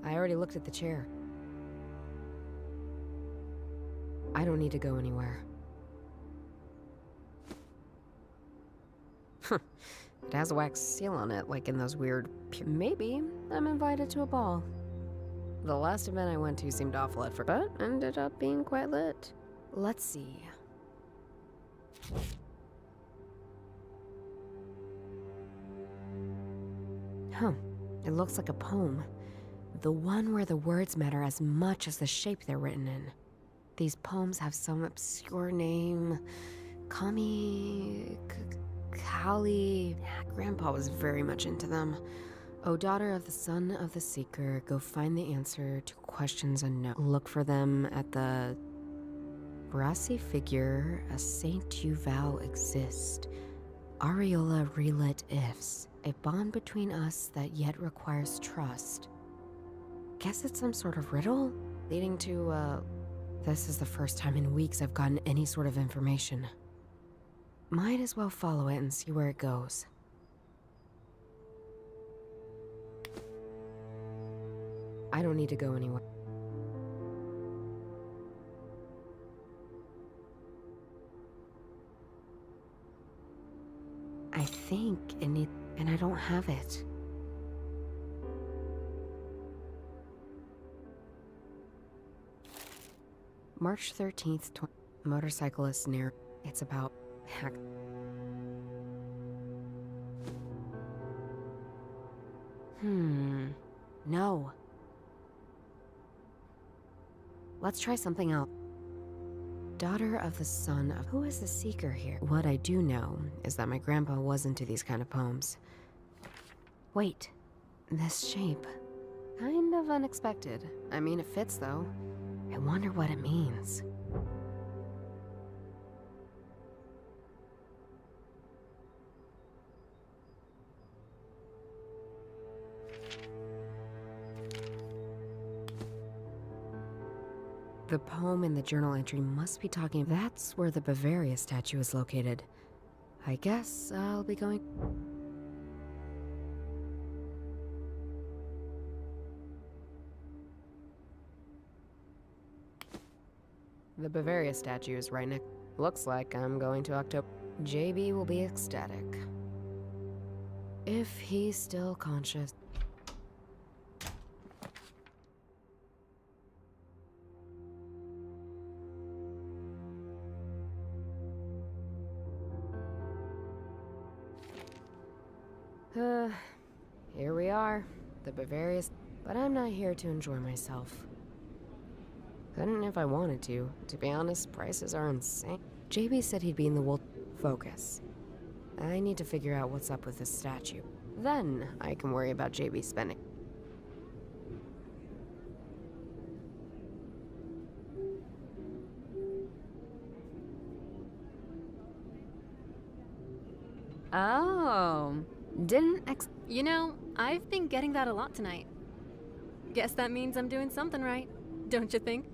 I already looked at the chair. I don't need to go anywhere. It has a wax seal on it, like in those weird... Maybe I'm invited to a ball. The last event I went to seemed awful at first, but ended up being quite lit. Let's see. It looks like a poem. The one where the words matter as much as the shape they're written in. These poems have some obscure name. Kali... Grandpa was very much into them. O daughter of the son of the seeker, go find the answer to questions unknown. Look for them at the brassy figure, a saint you vow exist. Areola relit ifs, a bond between us that yet requires trust. Guess it's some sort of riddle? Leading to, This is the first time in weeks I've gotten any sort of information. Might as well follow it and see where it goes. I don't need to go anywhere. I think it needs... and I don't have it. March 13th, motorcyclist near... It's about... Heck. No. Let's try something else. Daughter of the son of... Who is the seeker here? What I do know is that my grandpa was into these kind of poems. Wait. This shape. Kind of unexpected. I mean, it fits, though. I wonder what it means. The poem in the journal entry must be talking... That's where the Bavaria statue is located. I guess I'll be going... The Bavaria statue is right next... Looks like I'm going to October. JB will be ecstatic. If he's still conscious. Here we are, the Bavaria's, but I'm not here to enjoy myself. Couldn't if I wanted to. To be honest, prices are insane. JB said he'd be in the Wolf. Focus. I need to figure out what's up with this statue. Then I can worry about JB spending. Oh, you know, I've been getting that a lot tonight. Guess that means I'm doing something right, don't you think?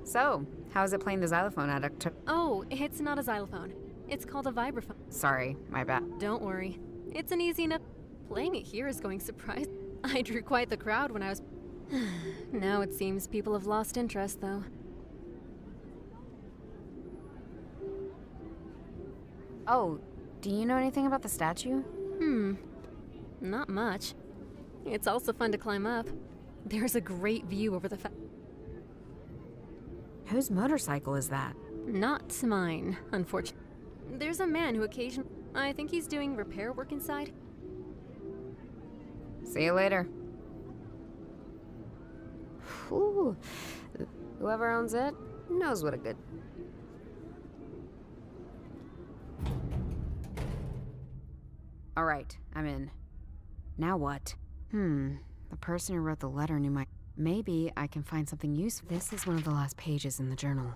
So, how's it playing the xylophone at October? Oh, it's not a xylophone. It's called a vibraphone. Sorry, my bad. Don't worry. It's an easy enough... Playing it here is going surprise. I drew quite the crowd when I was... Now it seems people have lost interest, though. Oh, do you know anything about the statue? Not much. It's also fun to climb up. There's a great view over the Whose motorcycle is that? Not mine, unfortunately. There's a man who occasionally... I think he's doing repair work inside. See you later. Whew. Whoever owns it knows what a good... All right, I'm in. Now what? The person who wrote the letter knew my... Maybe I can find something useful. This is one of the last pages in the journal.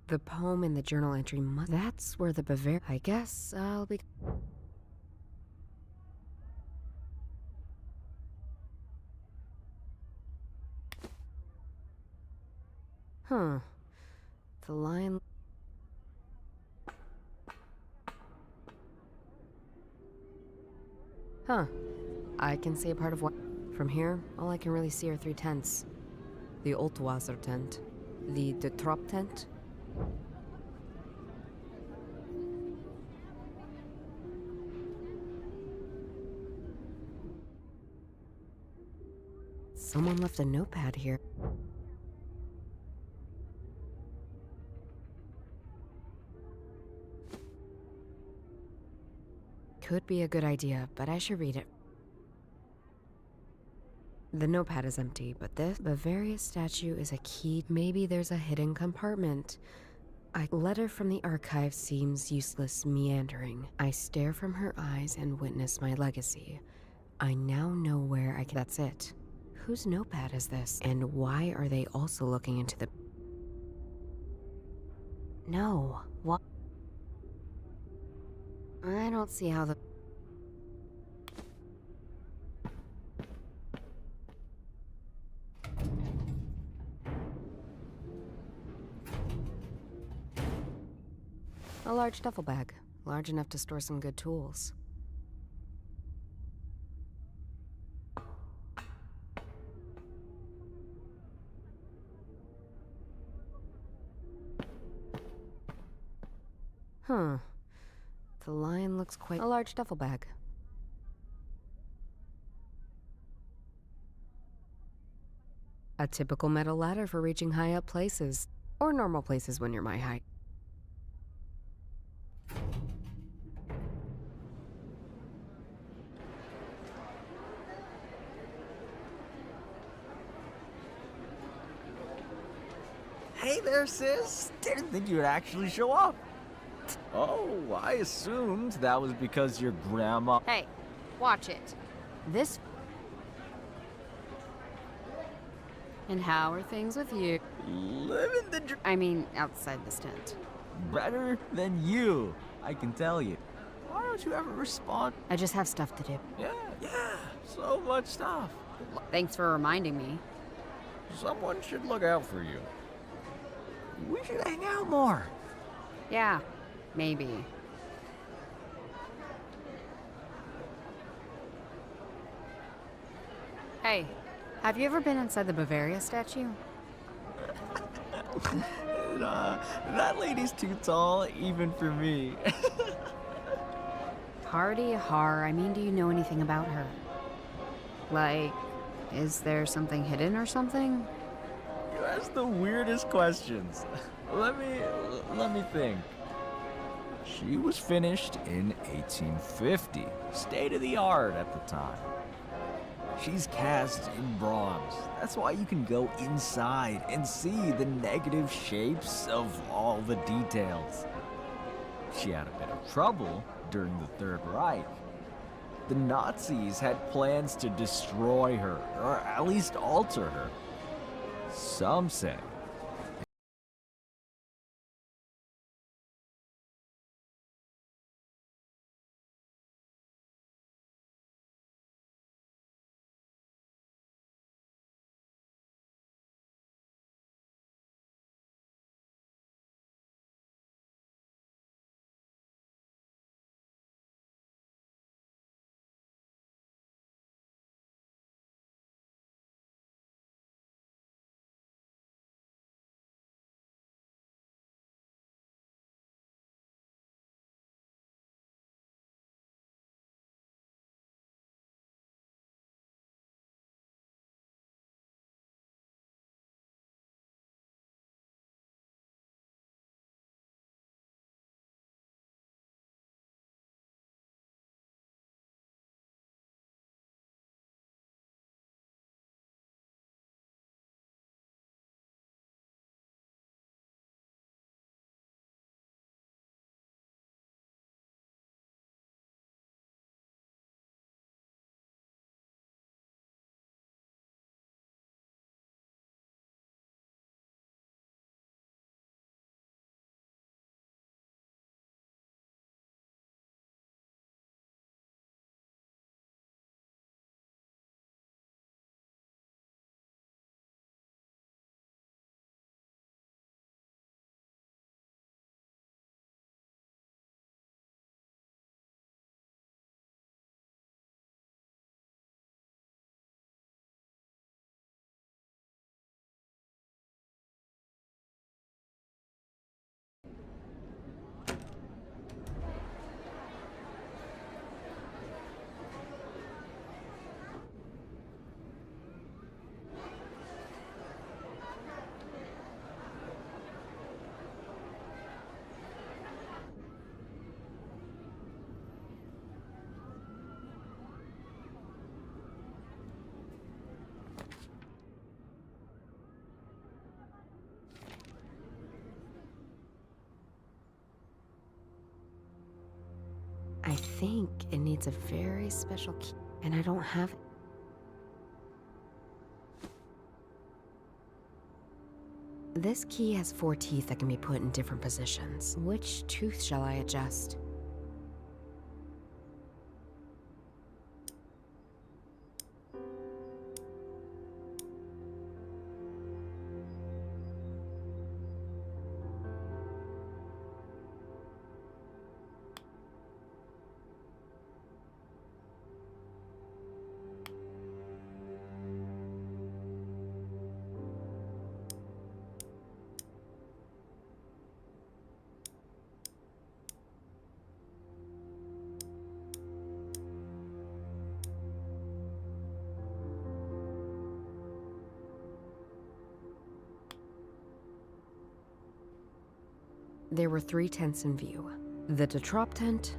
The poem in the journal entry that's where the Bavaria. I guess I'll be. Huh. The line. Huh. I can see a part of what. From here, all I can really see are 3 tents. The Altwasser tent. The De Trop tent. Someone left a notepad here. Could be a good idea, but I should read it. The notepad is empty, but this Bavaria statue is a key. Maybe there's a hidden compartment. A letter from the archive seems useless, meandering. I stare from her eyes and witness my legacy. I now know where I can. That's it. Whose notepad is this? And why are they also looking into the. No. What? I don't see how the. A large duffel bag, large enough to store some good tools. Huh. The line looks quite. A large duffel bag. A typical metal ladder for reaching high up places, or normal places when you're my height. Hey there, sis. Didn't think you'd actually show up. Oh, I assumed that was because your grandma. Hey, watch it. This. And how are things with you? Living the I mean, outside this tent. better than you, I can tell you. Why don't you ever respond? I just have stuff to do. Yeah, so much stuff. Thanks for reminding me. Someone should look out for you. We should hang out more. Yeah, maybe. Hey, have you ever been inside the Bavaria statue? That lady's too tall, even for me. Hardy har, I mean, do you know anything about her? Like, is there something hidden or something? You ask the weirdest questions. Let me think. She was finished in 1850, state of the art at the time. She's cast in bronze. That's why you can go inside and see the negative shapes of all the details. She had a bit of trouble during the Third Reich. The Nazis had plans to destroy her, or at least alter her. Some say I think it needs a very special key, and I don't have it. This key has 4 teeth that can be put in different positions. Which tooth shall I adjust? There were 3 tents in view. The Detrop tent,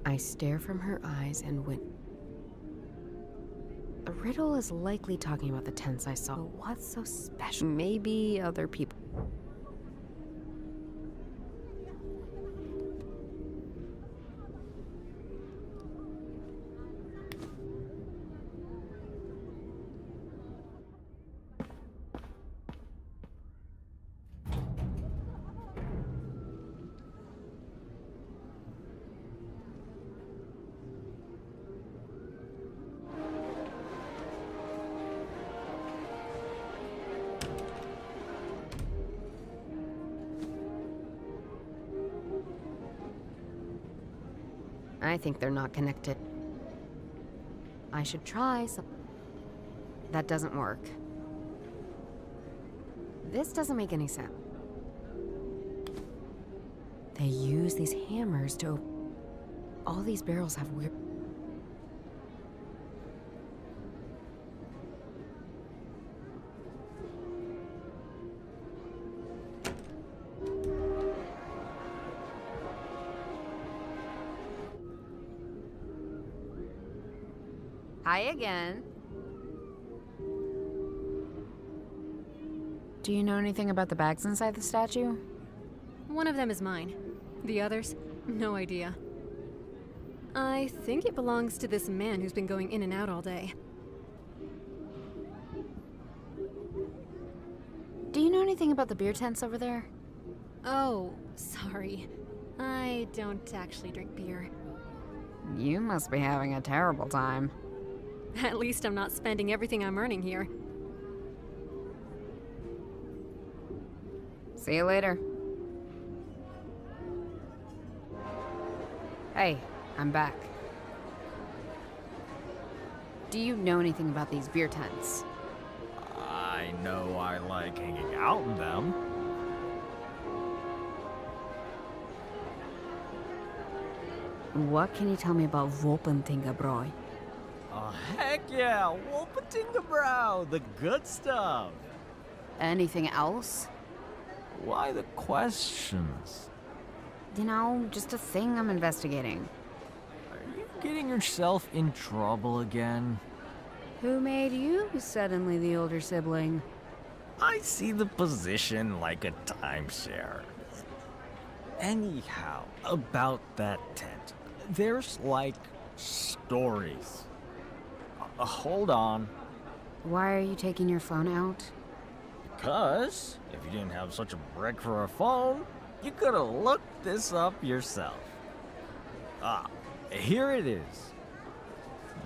I stare from her eyes and went. The riddle is likely talking about the tents I saw. But what's so special? Maybe other people. I think they're not connected. I should try some. That doesn't work. This doesn't make any sense. They use these hammers to open. All these barrels have weird. Hi again. Do you know anything about the bags inside the statue? One of them is mine. The others, no idea. I think it belongs to this man who's been going in and out all day. Do you know anything about the beer tents over there? Oh, sorry. I don't actually drink beer. You must be having a terrible time. At least I'm not spending everything I'm earning here. See you later. Hey, I'm back. Do you know anything about these beer tents? I know I like hanging out in them. What can you tell me about Wolpentingebräu? Oh, heck yeah! Wolpentingebräu, the good stuff! Anything else? Why the questions? You know, just a thing I'm investigating. Are you getting yourself in trouble again? Who made you suddenly the older sibling? I see the position like a timeshare. Anyhow, about that tent. There's like stories. Hold on. Why are you taking your phone out? Because if you didn't have such a brick for a phone, you could have looked this up yourself. Here it is.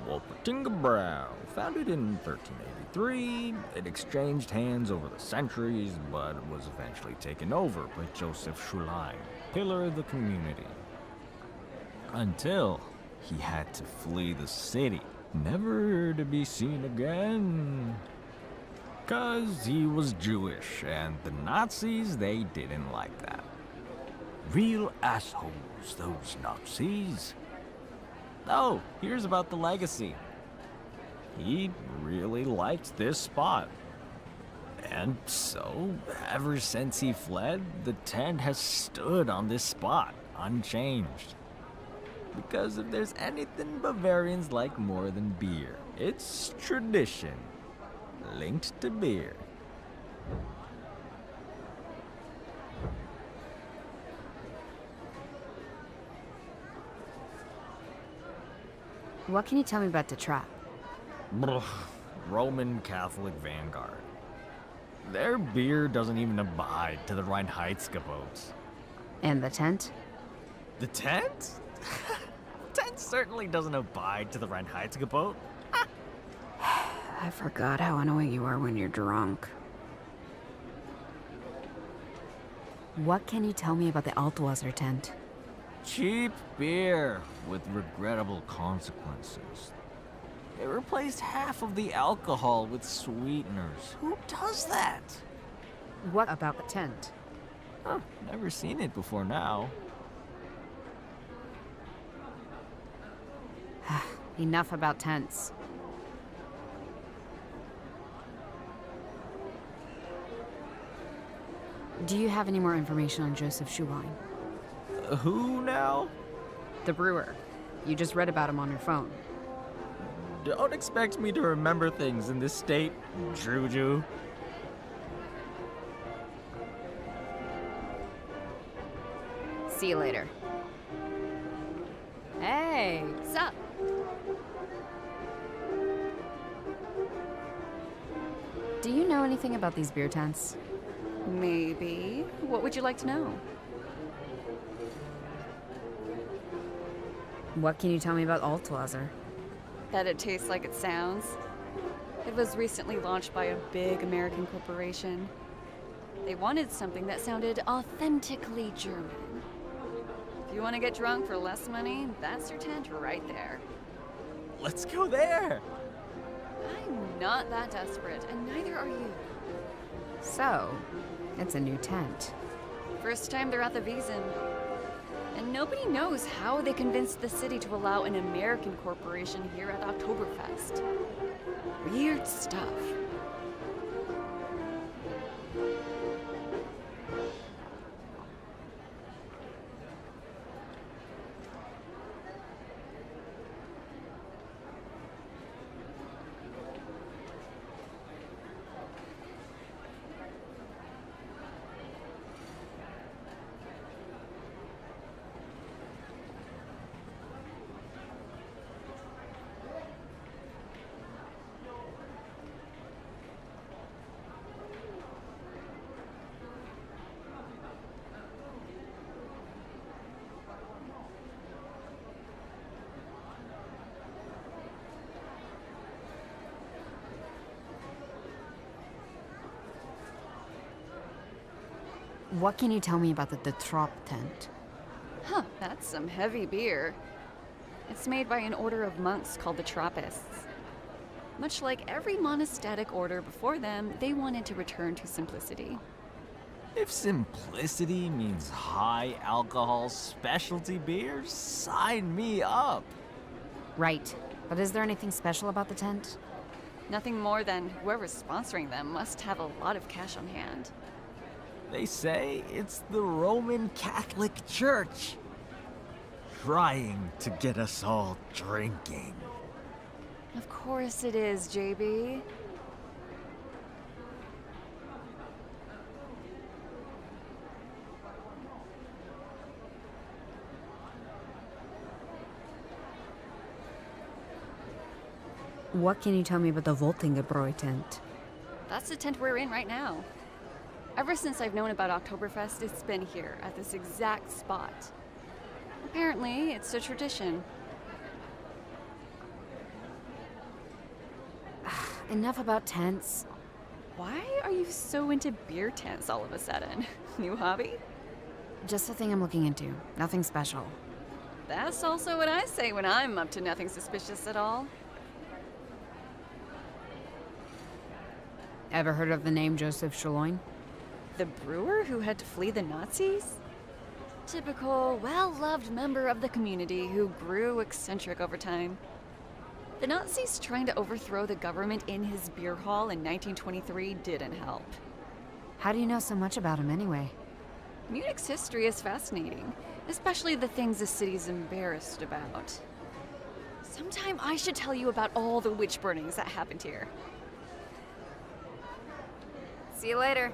Wolpentingebräu, founded in 1383, it exchanged hands over the centuries, but was eventually taken over by Joseph Schulain, pillar of the community. Until he had to flee the city, never to be seen again. 'Cause he was Jewish, and the Nazis, they didn't like that. Real assholes, those Nazis. Oh, here's about the legacy. He really liked this spot. And so, ever since he fled, the tent has stood on this spot, unchanged. Because if there's anything Bavarians like more than beer, it's tradition, linked to beer. What can you tell me about the trap? Brr, Roman Catholic vanguard. Their beer doesn't even abide to the Reinheitsgebot. And the tent? The tent? Tent certainly doesn't abide to the Reinheitsgebot. I forgot how annoying you are when you're drunk. What can you tell me about the Altwasser tent? Cheap beer with regrettable consequences. They replaced half of the alcohol with sweeteners. Who does that? What about the tent? Huh, never seen it before now. Enough about tents. Do you have any more information on Joseph Schuwein? Who now? The brewer. You just read about him on your phone. Don't expect me to remember things in this state, Juju. See you later. Hey! Sup? Do you know anything about these beer tents? Maybe. What would you like to know? What can you tell me about Altwasser? That it tastes like it sounds. It was recently launched by a big American corporation. They wanted something that sounded authentically German. If you want to get drunk for less money, that's your tent right there. Let's go there. I'm not that desperate, and neither are you. So, it's a new tent. First time they're at the Wiesn. And nobody knows how they convinced the city to allow an American corporation here at Oktoberfest. Weird stuff. What can you tell me about the Trop tent? Huh, that's some heavy beer. It's made by an order of monks called the Trappists. Much like every monastic order before them, they wanted to return to simplicity. If simplicity means high alcohol specialty beers, sign me up. Right. But is there anything special about the tent? Nothing more than whoever's sponsoring them must have a lot of cash on hand. They say it's the Roman Catholic Church trying to get us all drinking. Of course it is, JB. What can you tell me about the Voltingebräu tent? That's the tent we're in right now. Ever since I've known about Oktoberfest, it's been here, at this exact spot. Apparently, it's a tradition. Enough about tents. Why are you so into beer tents all of a sudden? New hobby? Just a thing I'm looking into. Nothing special. That's also what I say when I'm up to nothing suspicious at all. Ever heard of the name Joseph Schloin? The brewer who had to flee the Nazis? Typical, well-loved member of the community who grew eccentric over time. The Nazis trying to overthrow the government in his beer hall in 1923 didn't help. How do you know so much about him anyway? Munich's history is fascinating, especially the things the city's embarrassed about. Sometime I should tell you about all the witch burnings that happened here. See you later.